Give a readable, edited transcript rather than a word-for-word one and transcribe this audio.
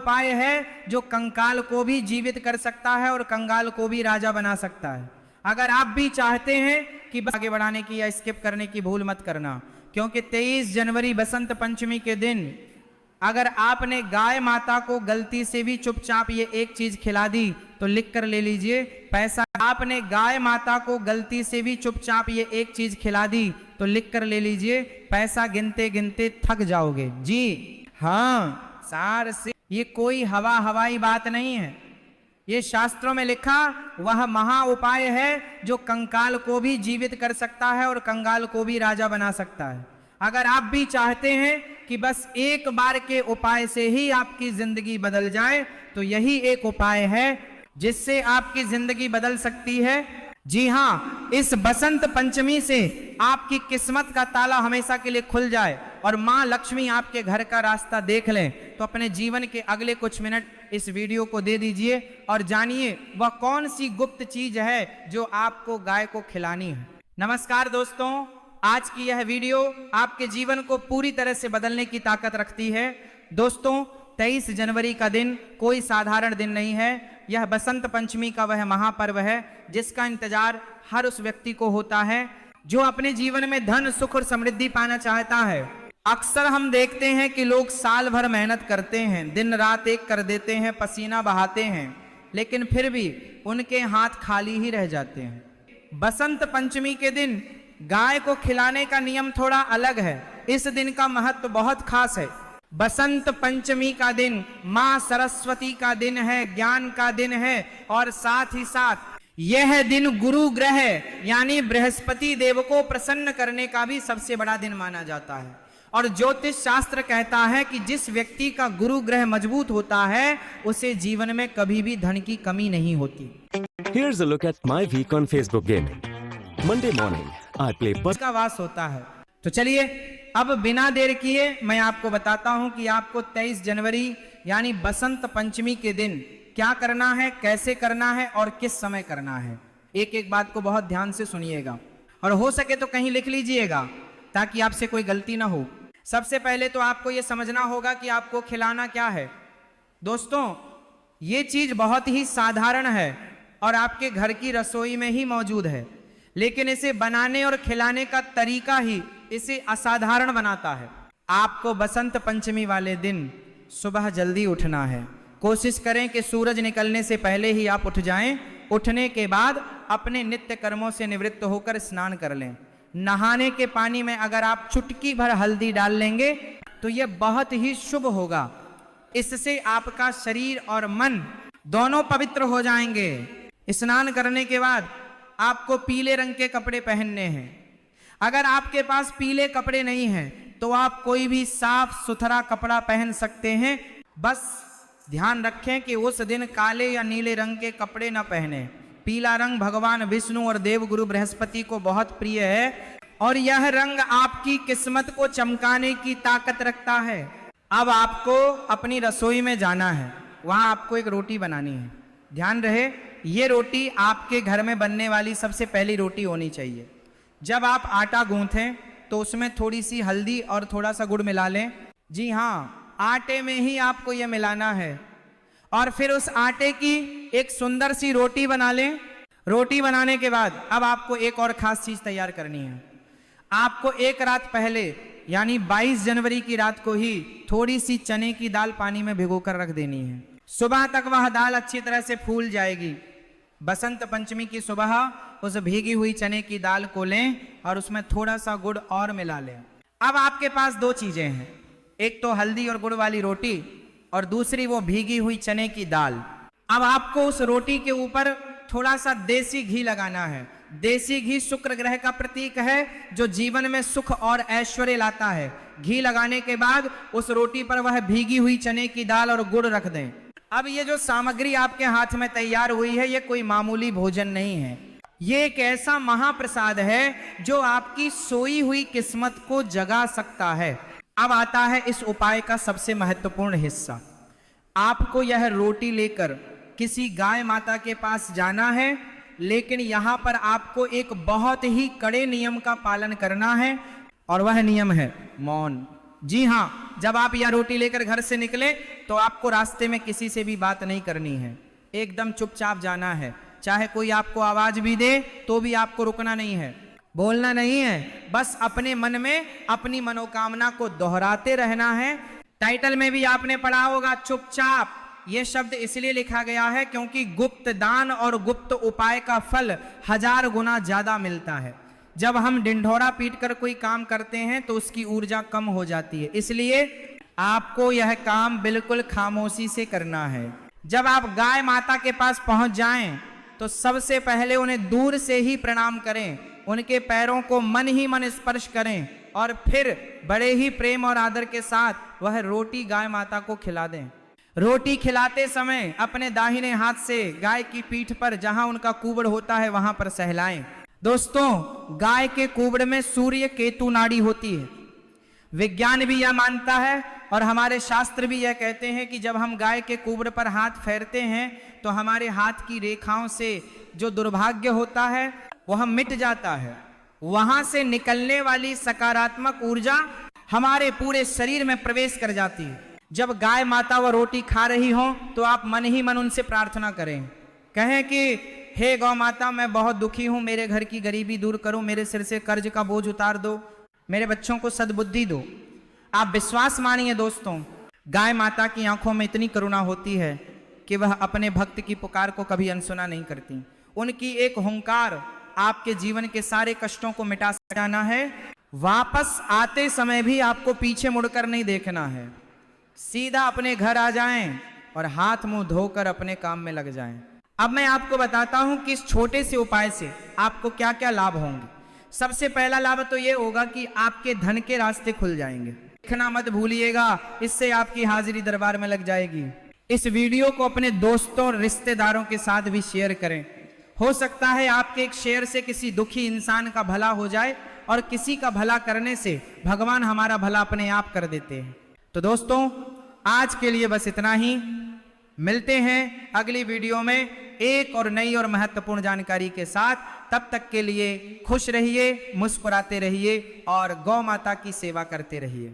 उपाय है जो कंकाल को भी जीवित कर सकता है और कंगाल को भी राजा बना सकता है। अगर आप भी चाहते हैं कि आगे बढ़ाने की या स्किप करने की भूल मत करना, क्योंकि 23 जनवरी बसंत पंचमी के दिन अगर आपने गाय माता को गलती से भी चुपचाप ये एक चीज खिला दी तो लिख कर ले लीजिए पैसा। आपने गाय माता को गलती से भी चुपचाप ये एक चीज खिला दी तो लिख कर ले लीजिए पैसा गिनते गिनते थक जाओगे। जी हाँ, सार से ये कोई हवाई बात नहीं है, ये शास्त्रों में लिखा वह महा उपाय है जो कंकाल को भी जीवित कर सकता है और कंगाल को भी राजा बना सकता है। अगर आप भी चाहते हैं कि बस एक बार के उपाय से ही आपकी जिंदगी बदल जाए तो यही एक उपाय है जिससे आपकी जिंदगी बदल सकती है। जी हाँ, इस बसंत पंचमी से आपकी किस्मत का ताला हमेशा के लिए खुल जाए और माँ लक्ष्मी आपके घर का रास्ता देख लें, तो अपने जीवन के अगले कुछ मिनट इस वीडियो को दे दीजिए और जानिए वह कौन सी गुप्त चीज है जो आपको गाय को खिलानी है। नमस्कार दोस्तों, आज की यह वीडियो आपके जीवन को पूरी तरह से बदलने की ताकत रखती है। दोस्तों, 23 जनवरी का दिन कोई साधारण दिन नहीं है। यह बसंत पंचमी का वह महापर्व है जिसका इंतजार हर उस व्यक्ति को होता है जो अपने जीवन में धन, सुख और समृद्धि पाना चाहता है। अक्सर हम देखते हैं कि लोग साल भर मेहनत करते हैं, दिन रात एक कर देते हैं, पसीना बहाते हैं, लेकिन फिर भी उनके हाथ खाली ही रह जाते हैं। बसंत पंचमी के दिन गाय को खिलाने का नियम थोड़ा अलग है। इस दिन का महत्व बहुत खास है। बसंत पंचमी का दिन मां सरस्वती का दिन है, ज्ञान का दिन है और साथ ही साथ यह दिन गुरु ग्रह यानी बृहस्पति देव को प्रसन्न करने का भी सबसे बड़ा दिन माना जाता है। और ज्योतिष शास्त्र कहता है कि जिस व्यक्ति का गुरु ग्रह मजबूत होता है उसे जीवन में कभी भी धन की कमी नहीं होती। Here's a look at my week on Facebook gaming. Monday morning, I play का वास होता है। तो चलिए अब बिना देर किए मैं आपको बताता हूं कि आपको 23 जनवरी यानी बसंत पंचमी के दिन क्या करना है, कैसे करना है और किस समय करना है। एक एक बात को बहुत ध्यान से सुनिएगा और हो सके तो कहीं लिख लीजिएगा ताकि आपसे कोई गलती ना हो। सबसे पहले तो आपको यह समझना होगा कि आपको खिलाना क्या है। दोस्तों, ये चीज बहुत ही साधारण है और आपके घर की रसोई में ही मौजूद है, लेकिन इसे बनाने और खिलाने का तरीका ही इसे असाधारण बनाता है। आपको बसंत पंचमी वाले दिन सुबह जल्दी उठना है। कोशिश करें कि सूरज निकलने से पहले ही आप उठ जाएं। उठने के बाद अपने नित्य कर्मों से निवृत्त होकर स्नान कर लें। नहाने के पानी में अगर आप चुटकी भर हल्दी डाल लेंगे तो यह बहुत ही शुभ होगा। इससे आपका शरीर और मन दोनों पवित्र हो जाएंगे। स्नान करने के बाद आपको पीले रंग के कपड़े पहनने हैं। अगर आपके पास पीले कपड़े नहीं हैं तो आप कोई भी साफ सुथरा कपड़ा पहन सकते हैं। बस ध्यान रखें कि उस दिन काले या नीले रंग के कपड़े न पहने। पीला रंग भगवान विष्णु और देवगुरु बृहस्पति को बहुत प्रिय है और यह रंग आपकी किस्मत को चमकाने की ताकत रखता है। अब आपको अपनी रसोई में जाना है, वहां आपको एक रोटी बनानी है। ध्यान रहे, ये रोटी आपके घर में बनने वाली सबसे पहली रोटी होनी चाहिए। जब आप आटा गूंथें तो उसमें थोड़ी सी हल्दी और थोड़ा सा गुड़ मिला लें। जी हाँ, आटे में ही आपको यह मिलाना है और फिर उस आटे की एक सुंदर सी रोटी बना लें। रोटी बनाने के बाद अब आपको एक और खास चीज तैयार करनी है। आपको एक रात पहले यानी 22 जनवरी की रात को ही थोड़ी सी चने की दाल पानी में भिगोकर रख देनी है। सुबह तक वह दाल अच्छी तरह से फूल जाएगी। बसंत पंचमी की सुबह उस भीगी हुई चने की दाल को लें और उसमें थोड़ा सा गुड़ और मिला लें। अब आपके पास दो चीजें हैं, एक तो हल्दी और गुड़ वाली रोटी और दूसरी वो भीगी हुई चने की दाल। अब आपको उस रोटी के ऊपर थोड़ा सा देसी घी लगाना है। देसी घी शुक्र ग्रह का प्रतीक है जो जीवन में सुख और ऐश्वर्य लाता है। घी लगाने के बाद उस रोटी पर वह भीगी हुई चने की दाल और गुड़ रख दें। अब ये जो सामग्री आपके हाथ में तैयार हुई है ये कोई मामूली भोजन नहीं है। ये एक ऐसा महाप्रसाद है जो आपकी सोई हुई किस्मत को जगा सकता है। अब आता है इस उपाय का सबसे महत्वपूर्ण हिस्सा। आपको यह रोटी लेकर किसी गाय माता के पास जाना है, लेकिन यहां पर आपको एक बहुत ही कड़े नियम का पालन करना है और वह नियम है मौन। जी हां, जब आप यह रोटी लेकर घर से निकले तो आपको रास्ते में किसी से भी बात नहीं करनी है, एकदम चुपचाप जाना है। चाहे कोई आपको आवाज भी दे तो भी आपको रुकना नहीं है, बोलना नहीं है, बस अपने मन में अपनी मनोकामना को दोहराते रहना है। टाइटल में भी आपने पढ़ा होगा चुपचाप, यह शब्द इसलिए लिखा गया है क्योंकि गुप्त दान और गुप्त उपाय का फल 1000 गुना ज्यादा मिलता है। जब हम ढिंढोरा पीट कर कोई काम करते हैं तो उसकी ऊर्जा कम हो जाती है, इसलिए आपको यह काम बिल्कुल खामोशी से करना है। जब आप गाय माता के पास पहुंच जाएं तो सबसे पहले उन्हें दूर से ही प्रणाम करें, उनके पैरों को मन ही मन स्पर्श करें और फिर बड़े ही प्रेम और आदर के साथ वह रोटी गाय माता को खिला दें। रोटी खिलाते समय अपने दाहिने हाथ से गाय की पीठ पर जहां उनका कुबड़ होता है वहां पर सहलाएं। दोस्तों, गाय के कुबड़ में सूर्य केतु नाड़ी होती है। विज्ञान भी यह मानता है और हमारे शास्त्र भी यह कहते हैं कि जब हम गाय के कुबड़ पर हाथ फेरते हैं तो हमारे हाथ की रेखाओं से जो दुर्भाग्य होता है वह मिट जाता है। वहां से निकलने वाली सकारात्मक ऊर्जा हमारे पूरे शरीर में प्रवेश कर जाती है। जब गाय माता वो रोटी खा रही हो तो आप मन ही मन उनसे प्रार्थना करें, कहें कि हे गौ माता, मैं बहुत दुखी हूं, मेरे घर की गरीबी दूर करो, मेरे सिर से कर्ज का बोझ उतार दो, मेरे बच्चों को सद्बुद्धि दो। आप विश्वास मानिए दोस्तों, गाय माता की आंखों में इतनी करुणा होती है कि वह अपने भक्त की पुकार को कभी अनसुना नहीं करती। उनकी एक हुंकार आपके जीवन के सारे कष्टों को मिटा जाना है। वापस आते समय भी आपको पीछे मुड़कर नहीं देखना है, सीधा अपने घर आ जाएं और हाथ मुंह धोकर अपने काम में लग जाएं। अब मैं आपको बताता हूं कि इस छोटे से उपाय से आपको क्या क्या लाभ होंगे। सबसे पहला लाभ तो ये होगा कि आपके धन के रास्ते खुल जाएंगे। देखना मत भूलिएगा, इससे आपकी हाजिरी दरबार में लग जाएगी। इस वीडियो को अपने दोस्तों और रिश्तेदारों के साथ भी शेयर करें। हो सकता है आपके एक शेयर से किसी दुखी इंसान का भला हो जाए, और किसी का भला करने से भगवान हमारा भला अपने आप कर देते हैं। तो दोस्तों, आज के लिए बस इतना ही। मिलते हैं अगली वीडियो में एक और नई और महत्वपूर्ण जानकारी के साथ। तब तक के लिए खुश रहिए, मुस्कुराते रहिए और गौ माता की सेवा करते रहिए।